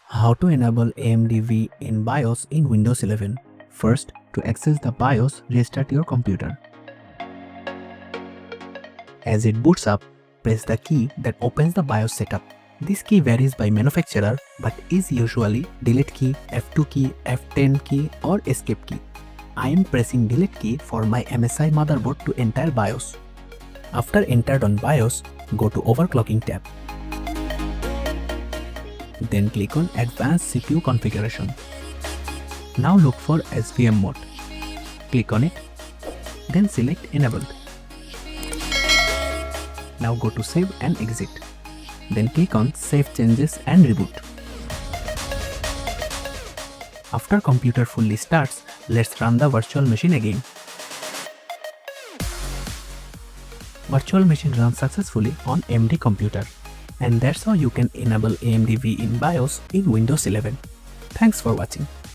How to enable AMD V in BIOS in Windows 11. First, to access the BIOS, restart your computer. As it boots up, press the key that opens the BIOS setup. This key varies by manufacturer but is usually delete key, F2 key, F10 key or escape key. I am pressing delete key for my MSI motherboard to enter BIOS. After entered on BIOS, go to Overclocking tab. Then click on Advanced CPU Configuration. Now look for SVM mode. Click on it, then select Enabled. Now go to Save and Exit. Then click on Save Changes and Reboot. After computer fully starts, let's run the virtual machine again. Virtual machine runs successfully on AMD computer. And that's how you can enable AMD V in BIOS in Windows 11. Thanks for watching.